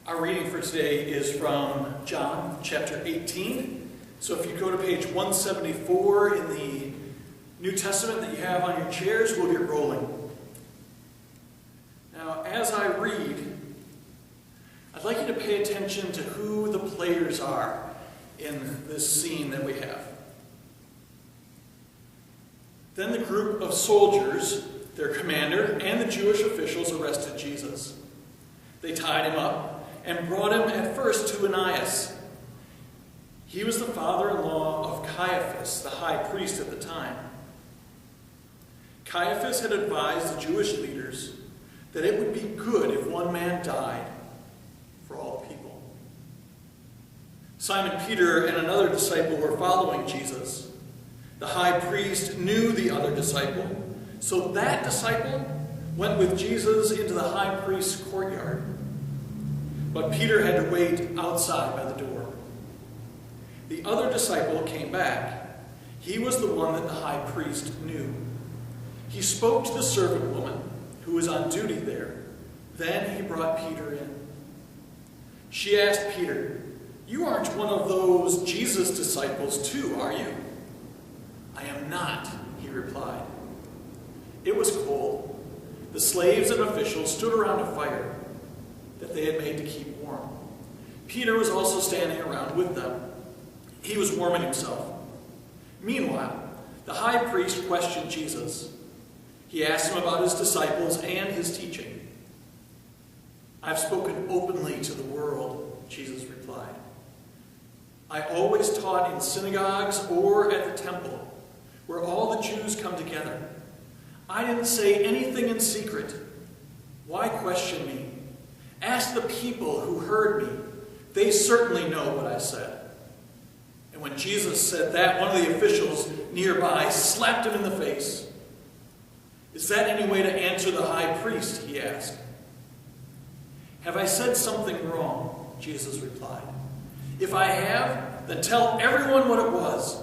Our reading for today is from John chapter 18. So if you go to page 174 in the New Testament that you have on your chairs, we'll get rolling. Now, as I read, I'd like you to pay attention to who the players are in this scene that we have. Then the group of soldiers, their commander, and the Jewish officials arrested Jesus. They tied him up and brought him at first to Annas. He was the father-in-law of Caiaphas, the high priest at the time. Caiaphas had advised the Jewish leaders that it would be good if one man died for all the people. Simon Peter and another disciple were following Jesus. The high priest knew the other disciple, so that disciple went with Jesus into the high priest's courtyard. But Peter had to wait outside by the door. The other disciple came back. He was the one that the high priest knew. He spoke to the servant woman who was on duty there. Then he brought Peter in. She asked Peter, "You aren't one of those Jesus disciples too, are you?" "I am not," he replied. It was cold. The slaves and officials stood around a fire that they had made to keep warm. Peter was also standing around with them. He was warming himself. Meanwhile, the high priest questioned Jesus. He asked him about his disciples and his teaching. "I've spoken openly to the world," Jesus replied. "I always taught in synagogues or at the temple, where all the Jews come together. I didn't say anything in secret. Why question me? Ask the people who heard me. They certainly know what I said." And when Jesus said that, one of the officials nearby slapped him in the face. "Is that any way to answer the high priest?" he asked. "Have I said something wrong?" Jesus replied. "If I have, then tell everyone what it was.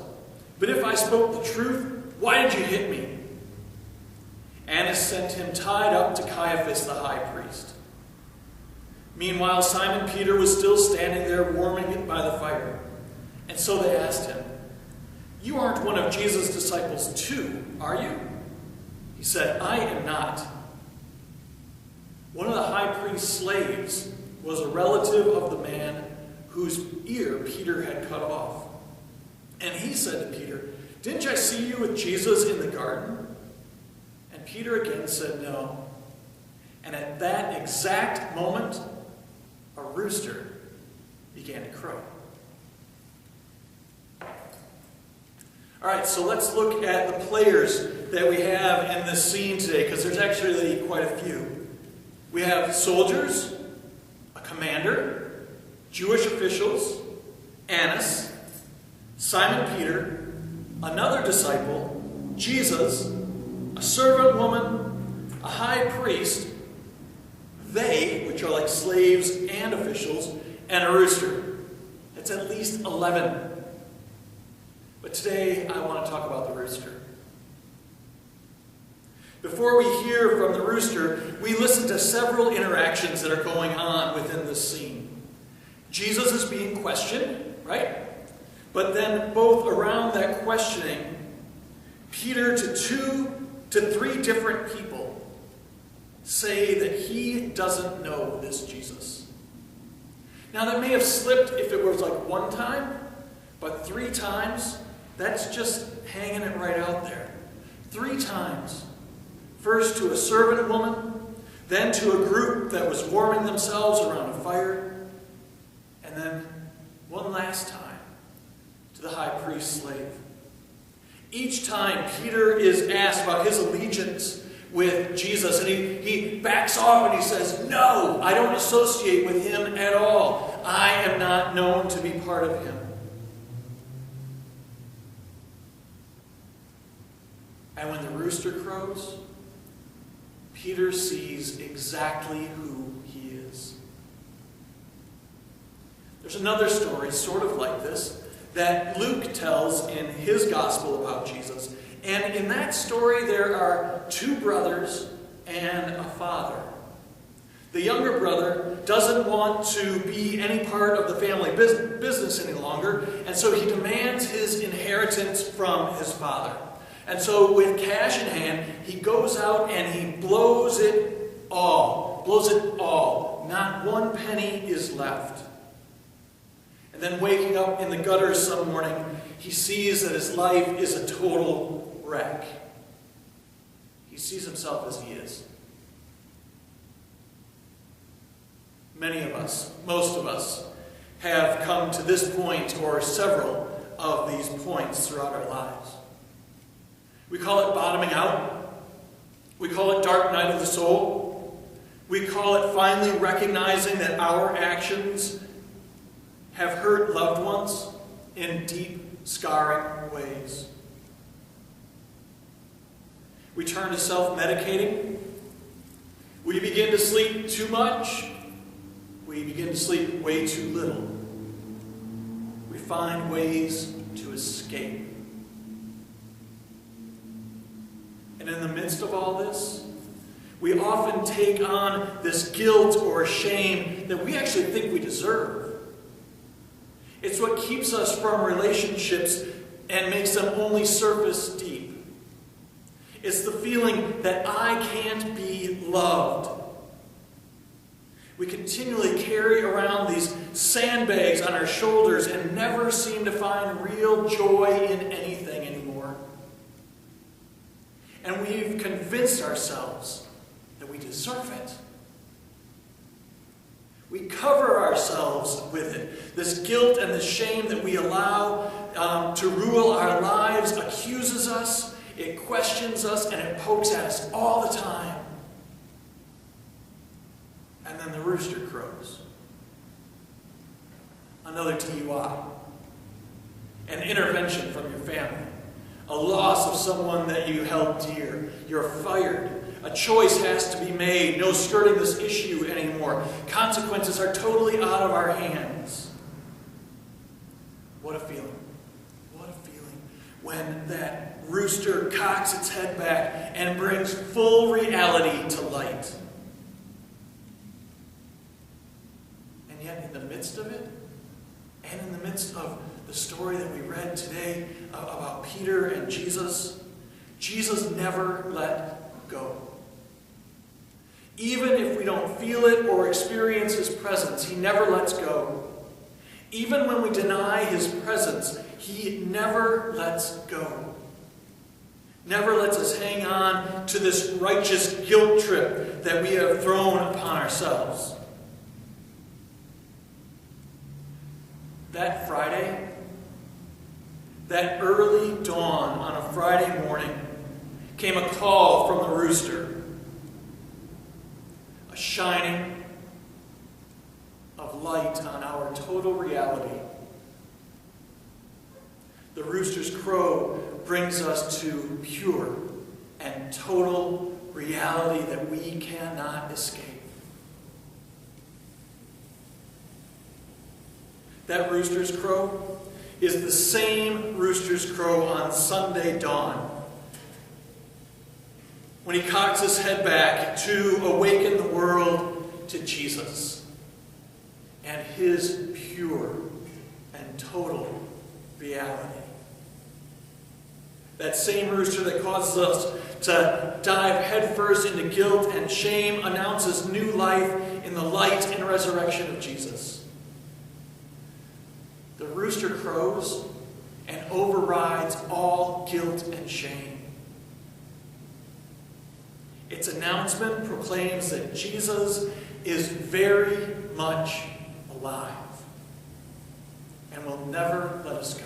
But if I spoke the truth, why did you hit me?" Annas sent him tied up to Caiaphas the high priest. Meanwhile, Simon Peter was still standing there warming it by the fire. And so they asked him, "You aren't one of Jesus' disciples too, are you?" He said, "I am not." One of the high priest's slaves was a relative of the man whose ear Peter had cut off. And he said to Peter, "Didn't I see you with Jesus in the garden?" And Peter again said no. And at that exact moment, a rooster began to crow. All right, so let's look at the players that we have in this scene today, because there's actually quite a few. We have soldiers, a commander, Jewish officials, Annas, Simon Peter, another disciple, Jesus, a servant woman, a high priest, they, which are like slaves and officials, and a rooster. It's at least 11. But today, I want to talk about the rooster. Before we hear from the rooster, we listen to several interactions that are going on within this scene. Jesus is being questioned, right? But then both around that questioning, Peter to 2 to 3 different people say that he doesn't know this Jesus. Now that may have slipped if it was like one time, but 3 times, that's just hanging it right out there. 3 times. First to a servant woman, then to a group that was warming themselves around a fire, and then one last time to the high priest's slave. Each time Peter is asked about his allegiance with Jesus, and he backs off and he says, "No, I don't associate with him at all. I am not known to be part of him." And when the rooster crows, Peter sees exactly who he is. There's another story, sort of like this, that Luke tells in his gospel about Jesus. And in that story, there are 2 brothers and a father. The younger brother doesn't want to be any part of the family business any longer, and so he demands his inheritance from his father. And so with cash in hand, he goes out and he blows it all. Blows it all. Not one penny is left. And then waking up in the gutters some morning, he sees that his life is a total wreck. He sees himself as he is. Many of us, most of us, have come to this point or several of these points throughout our lives. We call it bottoming out. We call it dark night of the soul. We call it finally recognizing that our actions have hurt loved ones in deep, scarring ways. We turn to self-medicating. We begin to sleep too much. We begin to sleep way too little. We find ways to escape. And in the midst of all this, we often take on this guilt or shame that we actually think we deserve. It's what keeps us from relationships and makes them only surface deep. It's the feeling that I can't be loved. We continually carry around these sandbags on our shoulders and never seem to find real joy in anything anymore. And we've convinced ourselves that we deserve it. We cover ourselves with it. This guilt and this shame that we allow to rule our lives accuses us, it questions us, and it pokes at us all the time. And then the rooster crows. Another DUI. An intervention from your family. A loss of someone that you held dear. You're fired. A choice has to be made. No skirting this issue anymore. Consequences are totally out of our hands. What a feeling. What a feeling when that rooster cocks its head back and brings full reality to light. And yet in the midst of it, and in the midst of the story that we read today about Peter and Jesus, Jesus never let go. Even if we don't feel it or experience his presence, he never lets go. Even when we deny his presence, he never lets go. Never lets us hang on to this righteous guilt trip that we have thrown upon ourselves. That Friday, that early dawn on a Friday morning, came a call from the rooster. A shining of light on our total reality. The rooster's crow brings us to pure and total reality that we cannot escape. That rooster's crow is the same rooster's crow on Sunday dawn, when he cocks his head back to awaken the world to Jesus and his pure and total reality. That same rooster that causes us to dive headfirst into guilt and shame announces new life in the light and resurrection of Jesus. The rooster crows and overrides all guilt and shame. Its announcement proclaims that Jesus is very much alive and will never let us go.